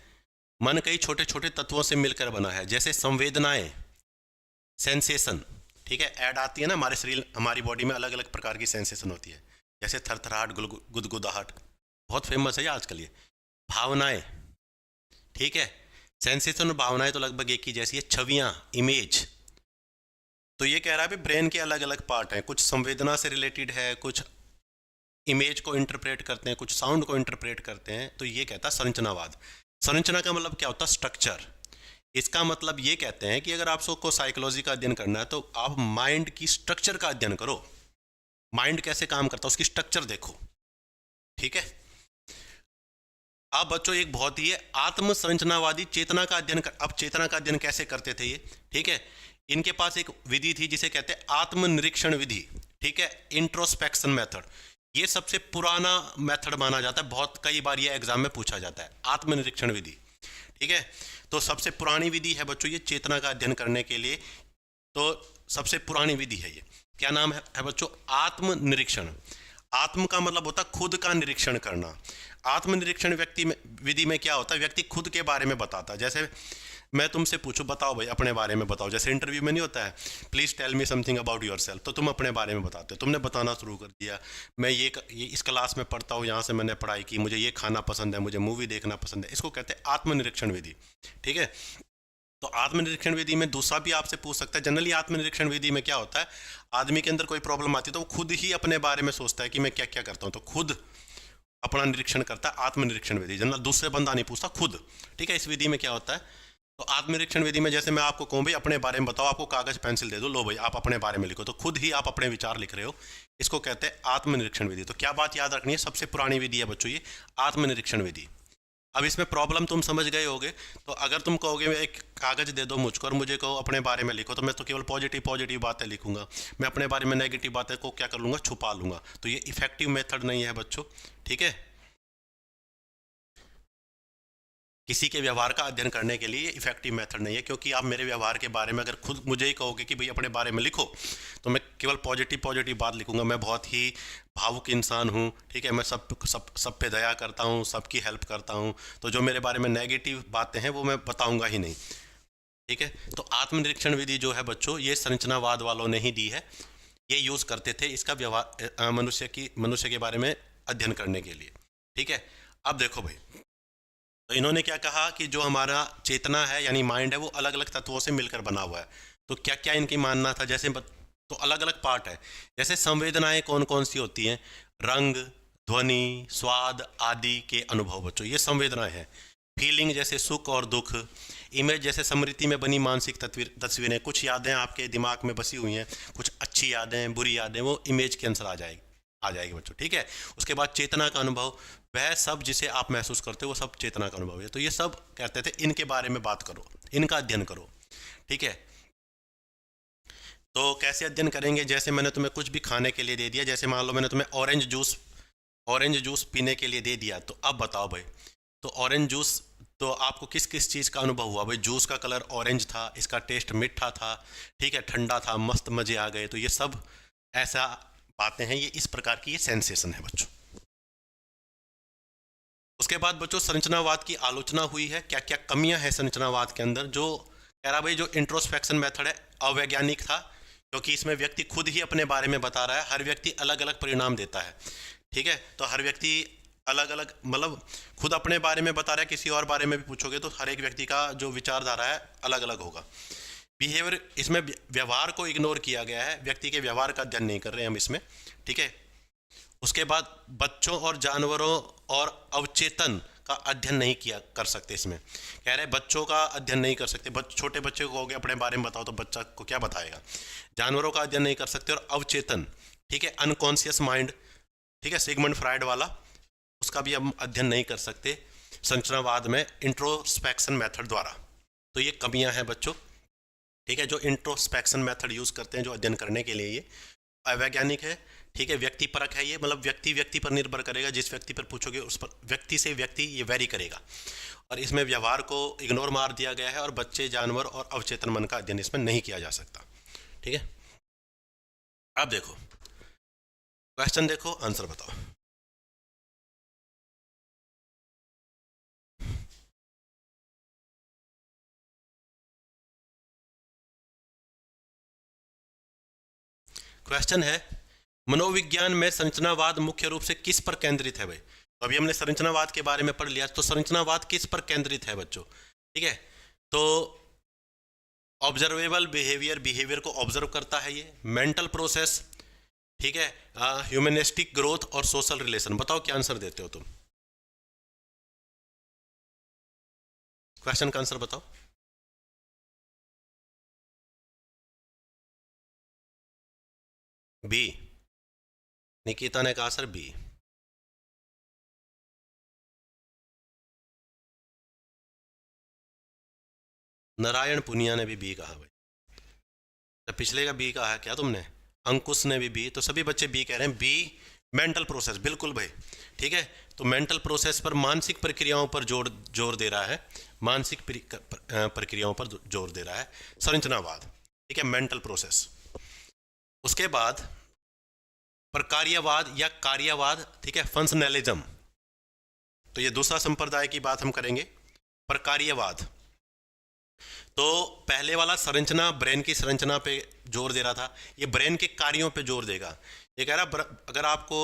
मन कई छोटे छोटे तत्वों से मिलकर बना है, जैसे संवेदनाएं, सेंसेशन, ठीक है। ऐड आती है ना हमारे शरीर, हमारी बॉडी में अलग अलग प्रकार की सेंसेशन होती है, जैसे थरथराहट, गुदगुदाहट, बहुत फेमस है आजकल ये। भावनाएं, ठीक है, सेंसेशन और भावनाएं तो लगभग एक ही जैसी है। छवियां, इमेज, तो ये कह रहा है ब्रेन के अलग अलग पार्ट हैं, कुछ संवेदना से रिलेटेड है, कुछ इमेज को इंटरप्रेट करते हैं, कुछ साउंड को इंटरप्रेट करते हैं। तो ये कहता है संरचनावाद। संरचना का मतलब क्या होता है, स्ट्रक्चर। इसका मतलब ये कहते हैं कि अगर आप सबको साइकोलॉजी का अध्ययन करना है तो आप माइंड की स्ट्रक्चर का अध्ययन करो, माइंड कैसे काम करता है उसकी स्ट्रक्चर देखो, ठीक है। अब बच्चों एक बहुत ही है आत्म संरचनावादी चेतना का अध्ययन अब चेतना का अध्ययन कैसे करते थे ये, ठीक है। इनके पास एक विधि थी जिसे कहते हैं आत्मनिरीक्षण विधि, ठीक है, इंट्रोस्पेक्शन मेथड। ये सबसे पुराना मेथड माना जाता है, बहुत कई बार ये एग्जाम में पूछा जाता है, आत्मनिरीक्षण विधि, ठीक है। तो सबसे पुरानी विधि है बच्चों ये चेतना का अध्ययन करने के लिए। तो सबसे पुरानी विधि है ये, क्या नाम है बच्चों, आत्मनिरीक्षण। आत्म का मतलब होता है खुद का निरीक्षण करना। आत्मनिरीक्षण व्यक्ति में विधि में क्या होता है, व्यक्ति खुद के बारे में बताता है। जैसे मैं तुमसे पूछूं, बताओ भाई अपने बारे में बताओ, जैसे इंटरव्यू में नहीं होता है, please tell me something about yourself, तो तुम अपने बारे में बताते हो। तुमने बताना शुरू कर दिया, मैं ये इस क्लास में पढ़ता हूँ, यहाँ से मैंने पढ़ाई की, मुझे ये खाना पसंद है, मुझे मूवी देखना पसंद है। इसको कहते हैं आत्मनिरीक्षण विधि, ठीक है। तो आत्मनिरीक्षण विधि में दूसरा भी आपसे पूछ सकता है। जनरली आत्मनिरीक्षण विधि में क्या होता है, आदमी के अंदर कोई प्रॉब्लम आती है तो वो खुद ही अपने बारे में सोचता है कि मैं क्या क्या करता हूँ, तो खुद अपना निरीक्षण करता है, आत्मनिरीक्षण विधि। जनरल दूसरे बंदा नहीं पूछता, खुद, ठीक है। इस विधि में क्या होता है, तो आत्मनिरीक्षण विधि में जैसे मैं आपको कहूँ भाई अपने बारे में बताओ, आपको कागज पेंसिल दे दो, लो भाई आप अपने बारे में लिखो, तो खुद ही आप अपने विचार लिख रहे हो, इसको कहते हैं आत्मनिरीक्षण विधि। तो क्या बात याद रखनी है, सबसे पुरानी विधि है बच्चों ये आत्मनिरीक्षण विधि। अब इसमें प्रॉब्लम तुम समझ गए होगे। तो अगर तुम कहोगे मैं एक कागज दे दो मुझको और मुझे कहो अपने बारे में लिखो, तो मैं तो केवल पॉजिटिव बातें लिखूंगा, मैं अपने बारे में नेगेटिव बातें को क्या कर लूँगा, छुपा लूँगा। तो ये इफेक्टिव मेथड नहीं है बच्चों, ठीक है। किसी के व्यवहार का अध्ययन करने के लिए ये इफेक्टिव मेथड नहीं है, क्योंकि आप मेरे व्यवहार के बारे में अगर खुद मुझे ही कहोगे कि भाई अपने बारे में लिखो, तो मैं केवल पॉजिटिव बात लिखूंगा। मैं बहुत ही भावुक इंसान हूँ, ठीक है, मैं सब पे दया करता हूँ, सबकी हेल्प करता हूँ, तो जो मेरे बारे में नेगेटिव बातें हैं वो मैं बताऊँगा ही नहीं, ठीक है। तो आत्मनिरीक्षण विधि जो है बच्चों ये संरचनावाद वालों ने ही दी है, ये यूज़ करते थे इसका व्यवहार मनुष्य के बारे में अध्ययन करने के लिए, ठीक है। अब देखो भाई, तो इन्होंने क्या कहा कि जो हमारा चेतना है यानी माइंड है वो अलग अलग तत्वों से मिलकर बना हुआ है। तो क्या क्या इनकी मानना था, जैसे तो अलग अलग पार्ट है। जैसे संवेदनाएं कौन कौन सी होती हैं, रंग, ध्वनि, स्वाद आदि के अनुभव बच्चों, ये संवेदनाएं हैं। फीलिंग जैसे सुख और दुख। इमेज जैसे स्मृति में बनी मानसिक तस्वीरें, कुछ यादें आपके दिमाग में बसी हुई हैं, कुछ अच्छी यादें, बुरी यादें, वो इमेज के अंदर आ जाएगी बच्चों, ठीक है। उसके बाद चेतना का अनुभव, वह सब जिसे आप महसूस करते हो वो सब चेतना का अनुभव है। तो ये सब कहते थे इनके बारे में बात करो, इनका अध्ययन करो, ठीक है। तो कैसे अध्ययन करेंगे, जैसे मैंने तुम्हें कुछ भी खाने के लिए दे दिया, जैसे मान लो मैंने तुम्हें ऑरेंज जूस पीने के लिए दे दिया, तो अब बताओ भाई, तो ऑरेंज जूस तो आपको किस किस चीज़ का अनुभव हुआ भाई, जूस का कलर ऑरेंज था, इसका टेस्ट मीठा था, ठीक है, ठंडा था, मस्त मज़े आ गए। तो ये सब ऐसा बातें हैं, ये इस प्रकार की ये सेंसेशन है बच्चों। उसके बाद बच्चों संरचनावाद की आलोचना हुई है, क्या क्या कमियां हैं संरचनावाद के अंदर। जो कह रहा भाई जो इंट्रोस्पेक्शन मेथड है अवैज्ञानिक था, क्योंकि इसमें व्यक्ति खुद ही अपने बारे में बता रहा है, हर व्यक्ति अलग अलग परिणाम देता है, ठीक है। तो हर व्यक्ति अलग अलग मतलब खुद अपने बारे में बता रहा है, किसी और बारे में भी पूछोगे तो हर एक व्यक्ति का जो विचारधारा है अलग अलग होगा। बिहेवियर, इसमें व्यवहार को इग्नोर किया गया है, व्यक्ति के व्यवहार का अध्ययन नहीं कर रहे हैं हम इसमें, ठीक है। उसके बाद बच्चों और जानवरों और अवचेतन का अध्ययन नहीं किया कर सकते। इसमें कह रहे बच्चों का अध्ययन नहीं कर सकते, छोटे बच्चे को कहोगे अपने बारे में बताओ तो बच्चा को क्या बताएगा। जानवरों का अध्ययन नहीं कर सकते और अवचेतन, ठीक है, अनकॉन्शियस माइंड, ठीक है, सिगमंड फ्राइड वाला, उसका भी हम अध्ययन नहीं कर सकते संरचनावाद में इंट्रोस्पेक्शन मेथड द्वारा। तो ये कमियां हैं बच्चों, ठीक है। जो इंट्रोस्पेक्शन मेथड यूज करते हैं जो अध्ययन करने के लिए, ये अवैज्ञानिक है, ठीक है, व्यक्ति परक है ये, मतलब व्यक्ति व्यक्ति पर निर्भर करेगा, जिस व्यक्ति पर पूछोगे उस पर व्यक्ति से व्यक्ति ये वेरी करेगा। और इसमें व्यवहार को इग्नोर मार दिया गया है और बच्चे, जानवर और अवचेतन मन का अध्ययन इसमें नहीं किया जा सकता, ठीक है। अब देखो क्वेश्चन, देखो आंसर बताओ। क्वेश्चन है मनोविज्ञान में संरचनावाद मुख्य रूप से किस पर केंद्रित है भाई। तो अभी हमने संरचनावाद के बारे में पढ़ लिया, तो संरचनावाद किस पर केंद्रित है बच्चों, ठीक है। तो ऑब्जर्वेबल बिहेवियर, बिहेवियर को ऑब्जर्व करता है ये, मेंटल प्रोसेस, ठीक है, ह्यूमनिस्टिक ग्रोथ और सोशल रिलेशन। बताओ क्या आंसर देते हो तुम, क्वेश्चन का आंसर बताओ। बी, निकिता ने कहा सर बी। नारायण पुनिया ने भी बी कहा भाई। तो पिछले का बी कहा है क्या तुमने, अंकुश ने भी बी, तो सभी बच्चे बी कह रहे हैं। बी मेंटल प्रोसेस, बिल्कुल भाई, ठीक है। तो मेंटल प्रोसेस पर, मानसिक प्रक्रियाओं पर जोर दे रहा है, मानसिक प्रक्रियाओं पर जोर दे रहा है संरचनावाद, ठीक है, मेंटल प्रोसेस। उसके बाद प्रकार्यवाद या कार्यवाद, ठीक है, फंक्शनलिज्म। तो ये दूसरा संप्रदाय की बात हम करेंगे, प्रकार्यवाद। तो पहले वाला संरचना, ब्रेन की संरचना पे जोर दे रहा था, ये ब्रेन के कार्यों पे जोर देगा। ये कह रहा अगर आपको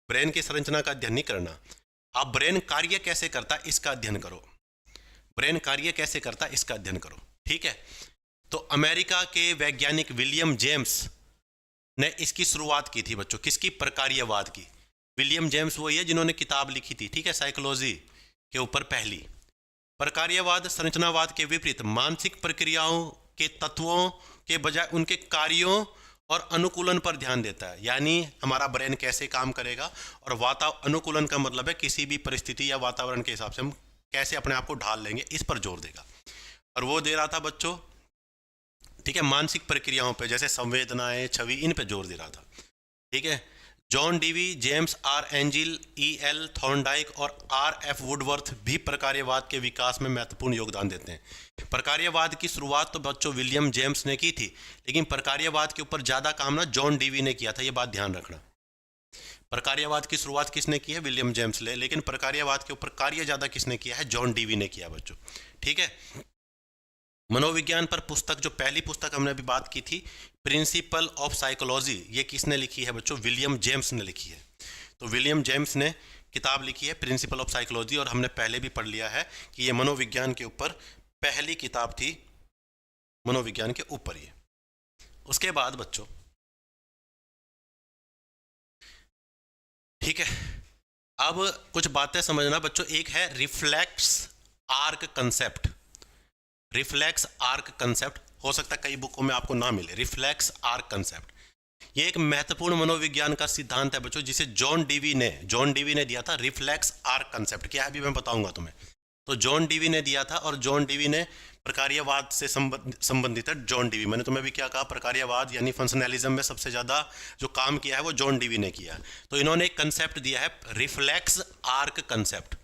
ब्रेन की संरचना का अध्ययन नहीं करना, आप ब्रेन कार्य कैसे करता इसका अध्ययन करो, ब्रेन कार्य कैसे करता इसका अध्ययन करो, ठीक है। तो अमेरिका के वैज्ञानिक विलियम जेम्स ने इसकी शुरुआत की थी बच्चों, किसकी, प्रकार्यवाद की। विलियम जेम्स वही है जिन्होंने किताब लिखी थी, ठीक है, साइकोलॉजी के ऊपर पहली। प्रकार्यवाद संरचनावाद के विपरीत मानसिक प्रक्रियाओं के तत्वों के बजाय उनके कार्यों और अनुकूलन पर ध्यान देता है, यानी हमारा ब्रेन कैसे काम करेगा। और अनुकूलन का मतलब है किसी भी परिस्थिति या वातावरण के हिसाब से हम कैसे अपने आप को ढाल लेंगे, इस पर जोर देगा। और वो दे रहा था बच्चों, ठीक है, मानसिक प्रक्रियाओं पे, जैसे संवेदनाएं, छवि, इन पे जोर दे रहा था, ठीक है। John Dewey, James R Angell, E L Thorndike और आर एफ वुडवर्थ भी प्रकार्यवाद के विकास में महत्वपूर्ण योगदान देते हैं। प्रकार्यवाद की शुरुआत तो बच्चों विलियम जेम्स ने की थी, लेकिन प्रकार्यवाद के ऊपर ज़्यादा काम ना जॉन डीवी ने किया था, ये बात ध्यान रखना। प्रकार्यवाद की शुरुआत किसने की है, विलियम जेम्स ने, लेकिन प्रकार्यवाद के ऊपर कार्य ज़्यादा किसने किया है, जॉन डीवी ने किया बच्चों, ठीक है। मनोविज्ञान पर पुस्तक, जो पहली पुस्तक हमने अभी बात की थी, प्रिंसिपल ऑफ साइकोलॉजी, ये किसने लिखी है बच्चों, विलियम जेम्स ने लिखी है। तो विलियम जेम्स ने किताब लिखी है प्रिंसिपल ऑफ साइकोलॉजी, और हमने पहले भी पढ़ लिया है कि ये मनोविज्ञान के ऊपर पहली किताब थी, मनोविज्ञान के ऊपर ये। उसके बाद बच्चों, ठीक है, अब कुछ बातें समझना बच्चों। एक है reflex arc concept. Reflex arc concept हो सकता है कई बुकों में आपको ना मिले, रिफ्लेक्स आर्क कंसेप्ट। ये एक महत्वपूर्ण मनोविज्ञान का सिद्धांत है बच्चों, जिसे जॉन डीवी ने दिया था। रिफ्लेक्स आर्क कंसेप्ट क्या है अभी मैं बताऊंगा तुम्हें। तो जॉन डीवी ने दिया था, और जॉन डीवी ने प्रकार्यवाद से संबंधित है। जॉन डीवी, मैंने तुम्हें भी क्या कहा, प्रकार्यवाद यानी फंक्शनलिज्म में सबसे ज़्यादा जो काम किया है वो जॉन डीवी ने किया। तो इन्होंने एक कंसेप्ट दिया है, reflex arc concept,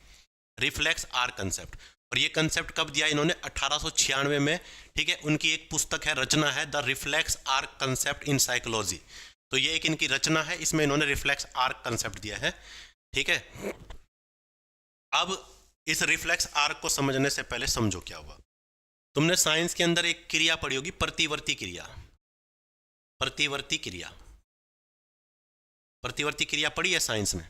reflex arc concept. और ये कंसेप्ट कब दिया इन्होंने, 1896 में, ठीक है। उनकी एक पुस्तक है, रचना है the reflex arc concept in psychology. तो ये एक इनकी रचना है, इसमें इन्होंने रिफ्लेक्स आर्क कंसेप्ट दिया है, ठीक है। अब इस रिफ्लेक्स आर्क को समझने से पहले समझो क्या हुआ। तुमने साइंस के अंदर एक क्रिया पढ़ी होगी, प्रतिवर्ती क्रिया। प्रतिवर्ती क्रिया, प्रतिवर्ती क्रिया पढ़ी है साइंस में।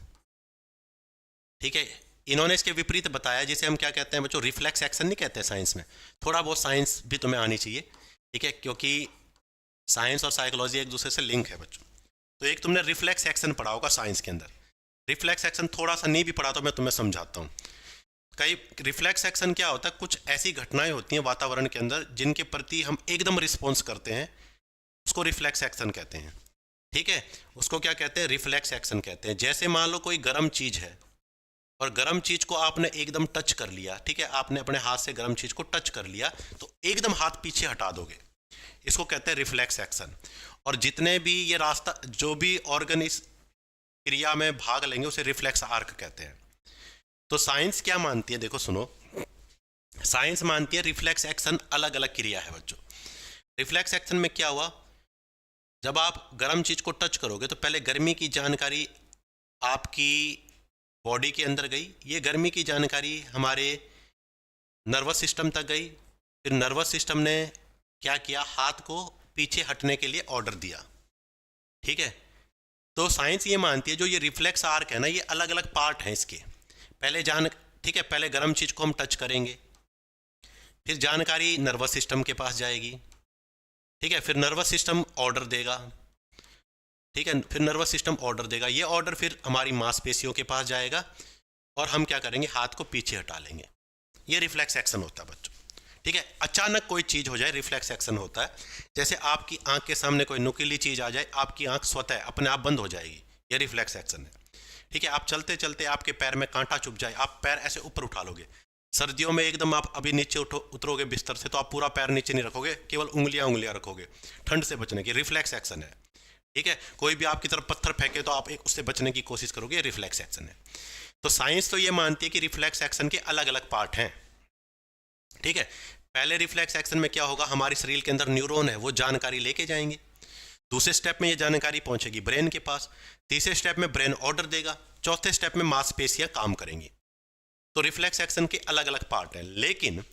ठीक है, इन्होंने इसके विपरीत बताया, जिसे हम क्या कहते हैं बच्चों, रिफ्लेक्स एक्शन नहीं कहते हैं साइंस में। थोड़ा बहुत साइंस भी तुम्हें आनी चाहिए, ठीक है, क्योंकि साइंस और साइकोलॉजी एक दूसरे से लिंक है बच्चों। तो एक तुमने रिफ्लेक्स एक्शन पढ़ा होगा साइंस के अंदर, रिफ्लेक्स एक्शन थोड़ा सा नहीं भी पढ़ा तो मैं तुम्हें समझाता हूँ। कई रिफ्लेक्स एक्शन क्या होता है, कुछ ऐसी घटनाएं होती हैं वातावरण के अंदर जिनके प्रति हम एकदम रिस्पॉन्स करते हैं, उसको रिफ्लेक्स एक्शन कहते हैं। ठीक है, उसको क्या कहते हैं, रिफ्लेक्स एक्शन कहते हैं। जैसे मान लो कोई गर्म चीज है और गर्म चीज को आपने एकदम टच कर लिया, ठीक है, आपने अपने हाथ से गर्म चीज को टच कर लिया तो एकदम हाथ पीछे हटा दोगे, इसको कहते हैं रिफ्लेक्स एक्शन। और जितने भी ये रास्ता, जो भी ऑर्गन इस क्रिया में भाग लेंगे उसे रिफ्लेक्स आर्क कहते हैं। तो साइंस क्या मानती है, देखो सुनो, साइंस मानती है रिफ्लेक्स एक्शन अलग अलग क्रिया है बच्चों। रिफ्लेक्स एक्शन में क्या हुआ, जब आप गर्म चीज को टच करोगे तो पहले गर्मी की जानकारी आपकी बॉडी के अंदर गई, ये गर्मी की जानकारी हमारे नर्वस सिस्टम तक गई, फिर नर्वस सिस्टम ने क्या किया, हाथ को पीछे हटने के लिए ऑर्डर दिया। ठीक है, तो साइंस ये मानती है जो ये रिफ्लेक्स आर्क है ना, ये अलग अलग पार्ट हैं इसके। पहले ठीक है, पहले गर्म चीज को हम टच करेंगे, फिर जानकारी नर्वस सिस्टम के पास जाएगी, ठीक है, फिर नर्वस सिस्टम ऑर्डर देगा, ठीक है, फिर नर्वस सिस्टम ऑर्डर देगा, ये ऑर्डर फिर हमारी मांसपेशियों के पास जाएगा और हम क्या करेंगे, हाथ को पीछे हटा लेंगे। ये रिफ्लेक्स एक्शन होता है बच्चों। ठीक है, अचानक कोई चीज हो जाए रिफ्लेक्स एक्शन होता है। जैसे आपकी आंख के सामने कोई नुकीली चीज आ जाए, आपकी आंख स्वतः अपने आप बंद हो जाएगी, ये रिफ्लेक्स एक्शन है। ठीक है, आप चलते चलते आपके पैर में कांटा चुभ जाए, आप पैर ऐसे ऊपर उठा लोगे। सर्दियों में एकदम आप अभी नीचे उतरोगे बिस्तर से तो आप पूरा पैर नीचे नहीं रखोगे, केवल उंगलियां रखोगे, ठंड से बचने की, रिफ्लेक्स एक्शन है। ठीक है, कोई भी आपकी तरफ पत्थर फेंके तो आप एक उससे बचने की कोशिश करोगे, रिफ्लेक्स एक्शन है। तो साइंस तो ये मानती है कि रिफ्लेक्स एक्शन के अलग अलग पार्ट हैं। ठीक है, पहले रिफ्लेक्स एक्शन में क्या होगा, हमारे शरीर के अंदर न्यूरॉन है, वो जानकारी लेके जाएंगे। दूसरे स्टेप में ये जानकारी पहुंचेगी ब्रेन के पास, तीसरे स्टेप में ब्रेन ऑर्डर देगा, चौथे स्टेप में मांसपेशियां काम करेंगी। तो रिफ्लेक्स एक्शन के अलग अलग पार्ट हैं। लेकिन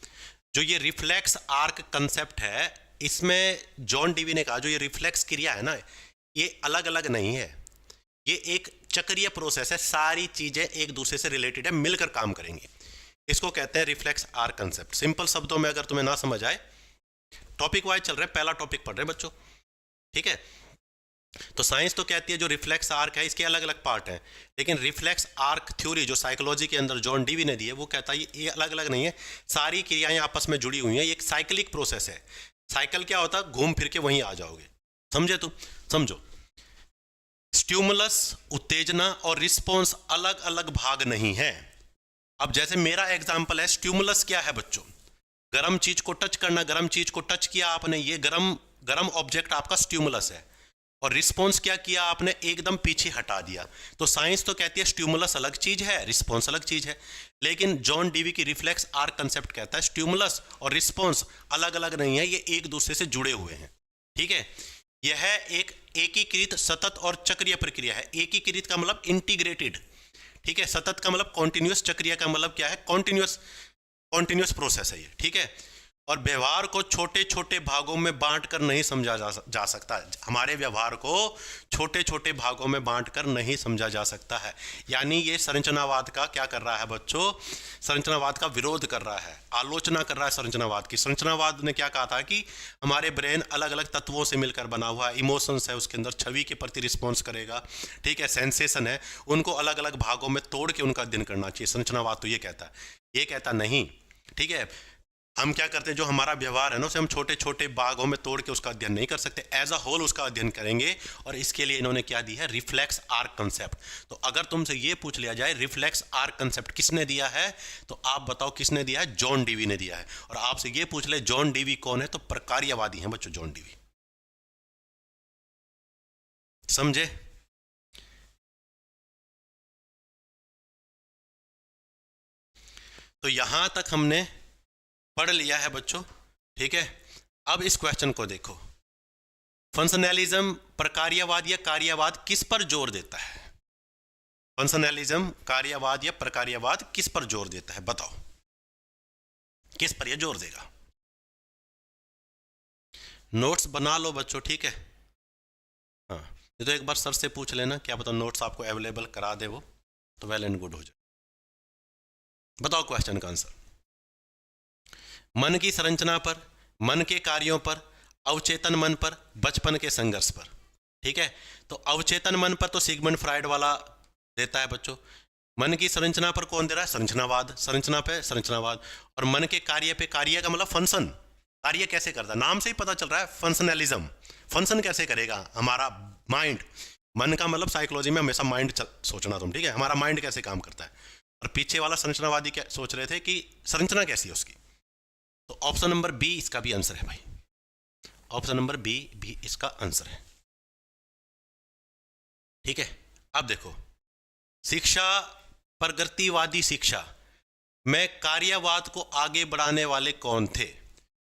जो ये रिफ्लेक्स आर्क कंसेप्ट है, इसमें जॉन डीवी ने कहा जो ये रिफ्लेक्स क्रिया है ना, ये अलग अलग नहीं है, ये एक चक्रीय प्रोसेस है, सारी चीजें एक दूसरे से रिलेटेड है, मिलकर काम करेंगी। इसको कहते हैं रिफ्लेक्स आर्क कंसेप्ट। सिंपल शब्दों में अगर तुम्हें ना समझ आए, टॉपिक वाइज चल रहे हैं, पहला टॉपिक पढ़ रहे हैं बच्चों। ठीक है, तो साइंस तो कहती है जो रिफ्लेक्स आर्क है इसके अलग अलग पार्ट हैं, लेकिन रिफ्लेक्स आर्क थ्योरी जो साइकोलॉजी के अंदर जॉन डीवी ने दी है वो कहता है ये अलग अलग नहीं है, सारी क्रियाएं आपस में जुड़ी हुई हैं, ये एक साइक्लिक प्रोसेस है। साइकिल क्या होता है, घूम फिर के वहीं आ जाओगे। समझे तुम, समझो, स्टिमुलस उत्तेजना और रिस्पॉन्स अलग अलग भाग नहीं है। अब जैसे मेरा एग्जांपल है, स्टिमुलस क्या है बच्चों, गर्म चीज को टच करना, गर्म चीज को टच किया आपने, ये गर्म ऑब्जेक्ट आपका स्टिमुलस है, और रिस्पॉन्स क्या किया आपने, एकदम पीछे हटा दिया। तो साइंस तो कहती है स्टिमुलस अलग चीज है, रिस्पॉन्स अलग चीज है, लेकिन जॉन डीवी की रिफ्लेक्स आर्क कंसेप्ट कहता है स्टिमुलस और रिस्पॉन्स अलग अलग नहीं है, ये एक दूसरे से जुड़े हुए हैं। ठीक है, यह एक एकीकृत सतत और चक्रीय प्रक्रिया है। एकीकृत का मतलब इंटीग्रेटेड, ठीक है, सतत का मतलब कॉन्टिन्यूस, चक्रीय का मतलब क्या है, कॉन्टिन्यूस प्रोसेस है ये। ठीक है, और व्यवहार को छोटे छोटे भागों में बांटकर नहीं समझा जा सकता। हमारे व्यवहार को छोटे छोटे भागों में बांटकर नहीं समझा जा सकता है। यानी ये संरचनावाद का क्या कर रहा है बच्चों, संरचनावाद का विरोध कर रहा है, आलोचना कर रहा है संरचनावाद की। संरचनावाद ने क्या कहा था कि हमारे ब्रेन अलग अलग तत्वों से मिलकर बना हुआ है, इमोशंस है उसके अंदर, छवि के प्रति रिस्पॉन्स करेगा, ठीक है, सेंसेशन है, उनको अलग अलग भागों में तोड़ के उनका अध्ययन करना चाहिए। संरचनावाद तो ये कहता है, ये कहता नहीं। ठीक है, हम क्या करते हैं, जो हमारा व्यवहार है ना उसे हम छोटे छोटे भागों में तोड़ के उसका अध्ययन नहीं कर सकते, एज अ होल उसका अध्ययन करेंगे। और इसके लिए इन्होंने क्या दी है, रिफ्लेक्स आर्क कंसेप्ट। तो अगर तुमसे ये पूछ लिया जाए रिफ्लेक्स आर्क कंसेप्ट किसने दिया है, तो आप बताओ किसने दिया है, जॉन डीवी ने दिया है। और आपसे ये पूछ ले जॉन डीवी कौन है, तो प्रकार्यवादी हैं बच्चों जॉन डीवी। समझे? तो यहां तक हमने पढ़ लिया है बच्चों। ठीक है, अब इस क्वेश्चन को देखो, फंक्शनलिज्म प्रकार्यवाद या कार्यवाद किस पर जोर देता है? फंक्शनलिज्म कार्यवाद या प्रकार्यवाद किस पर जोर देता है, बताओ किस पर यह जोर देगा? नोट्स बना लो बच्चों, ठीक है। हाँ, ये तो एक बार सर से पूछ लेना, क्या पता नोट्स आपको अवेलेबल करा दे वो, तो वेल एंड गुड हो जाए। बताओ क्वेश्चन का आंसर। मन की संरचना पर, मन के कार्यों पर, अवचेतन मन पर, बचपन के संघर्ष पर। ठीक है, तो अवचेतन मन पर तो सिगमंड फ्राइड वाला देता है बच्चों। मन की संरचना पर कौन दे रहा है? संरचनावाद। संरचना पे संरचनावाद। और मन के कार्य पे, कार्य का मतलब फंक्शन, कार्य कैसे करता है, नाम से ही पता चल रहा है फंक्शनलिज्म। फंक्शन कैसे करेगा हमारा माइंड। मन का मतलब साइकोलॉजी में हमेशा माइंड सोचना तुम, ठीक है, हमारा माइंड कैसे काम करता है। और पीछे वाला संरचनावादी क्या सोच रहे थे कि संरचना कैसी है उसकी। तो ऑप्शन नंबर बी इसका भी आंसर है भाई, ऑप्शन नंबर बी भी इसका आंसर है। ठीक है, अब देखो, शिक्षा, प्रगतिवादी शिक्षा में कार्यवाद को आगे बढ़ाने वाले कौन थे?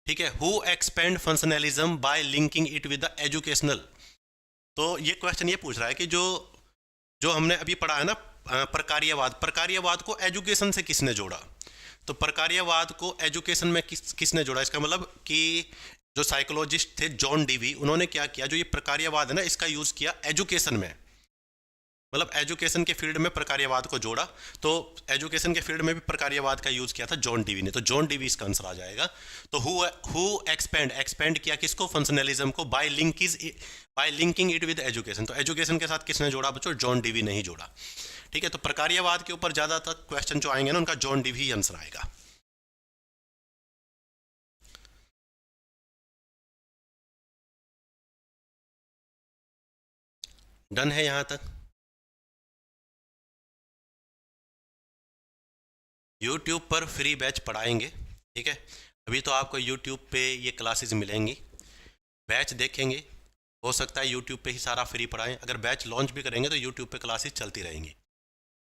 ठीक है, who expand functionalism bye linking it with the educational. तो ये क्वेश्चन ये पूछ रहा है कि जो जो हमने अभी पढ़ा है ना प्रकार्यवाद, प्रकार्यवाद को एजुकेशन से किसने जोड़ा? तो प्रकार्यवाद को एजुकेशन में किसने जोड़ा? इसका मतलब कि जो साइकोलॉजिस्ट थे जॉन डीवी, उन्होंने क्या किया, जो ये प्रकार्यवाद है ना इसका यूज किया एजुकेशन में, मतलब एजुकेशन के फील्ड में प्रकार्यवाद को जोड़ा। तो एजुकेशन के फील्ड में भी प्रकार्यवाद का यूज किया था जॉन डीवी ने, तो जॉन डीवी इसका आंसर आ जाएगा। तो हु एक्सपेंड किया किसको? फंक्शनलिज्म को, bye linking it with education. तो एजुकेशन के साथ किसने जोड़ा बच्चों? जॉन डीवी ने ही जोड़ा। ठीक है, तो प्रकार्यवाद के ऊपर ज्यादातर क्वेश्चन जो आएंगे ना उनका जॉन डीवी ही आंसर आएगा। डन है यहां तक? YouTube पर फ्री बैच पढ़ाएंगे। ठीक है, अभी तो आपको YouTube पे ये क्लासेस मिलेंगी, बैच देखेंगे, हो सकता है YouTube पे ही सारा फ्री पढ़ाएं। अगर बैच लॉन्च भी करेंगे तो YouTube पे क्लासेस चलती रहेंगी।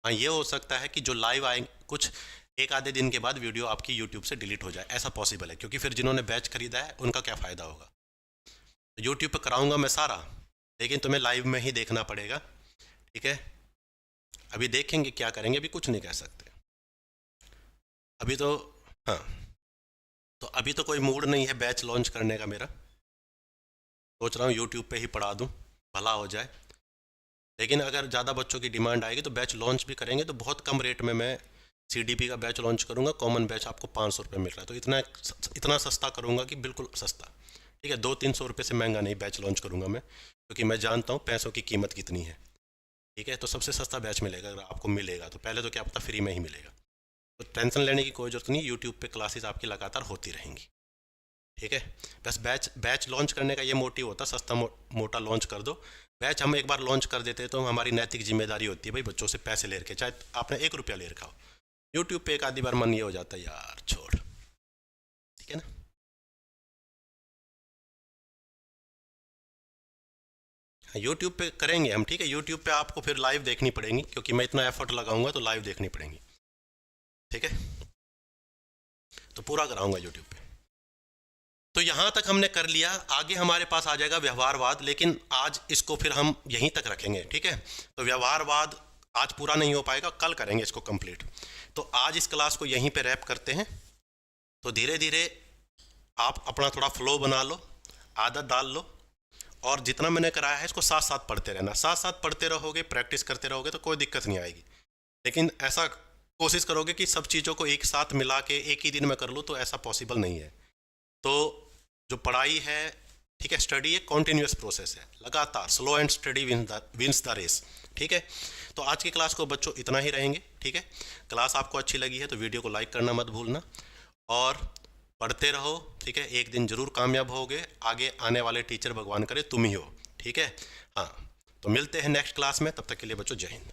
हाँ, ये हो सकता है कि जो लाइव आएंगे कुछ एक आधे दिन के बाद वीडियो आपकी YouTube से डिलीट हो जाए, ऐसा पॉसिबल है, क्योंकि फिर जिन्होंने बैच खरीदा है उनका क्या फ़ायदा होगा। तो YouTube पे कराऊंगा मैं सारा, लेकिन तुम्हें लाइव में ही देखना पड़ेगा। ठीक है, अभी देखेंगे क्या करेंगे, अभी कुछ नहीं कह सकते अभी तो। हाँ, तो अभी तो कोई मूड नहीं है बैच लॉन्च करने का मेरा, सोच रहा हूँ YouTube पे ही पढ़ा दूँ, भला हो जाए। लेकिन अगर ज़्यादा बच्चों की डिमांड आएगी तो बैच लॉन्च भी करेंगे, तो बहुत कम रेट में मैं CDP का बैच लॉन्च करूँगा। कॉमन बैच आपको 500 रुपये मिल रहा है, तो इतना सस्ता करूँगा कि बिल्कुल सस्ता। ठीक है, 200-300 रुपये से महंगा नहीं बैच लॉन्च करूँगा मैं, क्योंकि मैं जानता हूँ पैसों की कीमत कितनी है। ठीक है, तो सबसे सस्ता बैच मिलेगा अगर आपको मिलेगा तो, पहले तो क्या पता फ्री में ही मिलेगा। तो टेंशन लेने की कोई ज़रूरत नहीं, यूट्यूब पे क्लासेस आपकी लगातार होती रहेंगी। ठीक है, बस बैच लॉन्च करने का ये मोटिव होता, सस्ता मोटा लॉन्च कर दो। बैच हम एक बार लॉन्च कर देते हैं तो हमारी नैतिक जिम्मेदारी होती है भाई बच्चों से पैसे ले रखे, चाहे आपने 1 रुपया ले रखा हो। यूट्यूब पे एक आधी बार मन ये हो जाता है यार छोड़, ठीक है ना। यूट्यूब पे करेंगे हम, ठीक है, यूट्यूब पे आपको फिर लाइव देखनी पड़ेगी, क्योंकि मैं इतना एफर्ट लगाऊंगा तो लाइव देखनी पड़ेगी। ठीक है, तो पूरा कराऊंगा यूट्यूब पे। तो यहां तक हमने कर लिया, आगे हमारे पास आ जाएगा व्यवहारवाद, लेकिन आज इसको फिर हम यहीं तक रखेंगे। ठीक है, तो व्यवहारवाद आज पूरा नहीं हो पाएगा, कल करेंगे इसको कंप्लीट। तो आज इस क्लास को यहीं पे रैप करते हैं। तो धीरे धीरे आप अपना थोड़ा फ्लो बना लो, आदत डाल लो, और जितना मैंने कराया है इसको साथ साथ पढ़ते रहना। साथ साथ पढ़ते रहोगे, प्रैक्टिस करते रहोगे तो कोई दिक्कत नहीं आएगी। लेकिन ऐसा कोशिश करोगे कि सब चीज़ों को एक साथ मिला के एक ही दिन में कर लो, तो ऐसा पॉसिबल नहीं है। तो जो पढ़ाई है, ठीक है, स्टडी एक कॉन्टिन्यूस प्रोसेस है, लगातार, slow and steady wins the race. ठीक है, तो आज की क्लास को बच्चों इतना ही रहेंगे। ठीक है, क्लास आपको अच्छी लगी है तो वीडियो को लाइक करना मत भूलना, और पढ़ते रहो। ठीक है, एक दिन जरूर कामयाब होगे, आगे आने वाले टीचर भगवान करे तुम ही हो। ठीक है, हाँ, तो मिलते हैं नेक्स्ट क्लास में, तब तक के लिए बच्चों जय हिंद।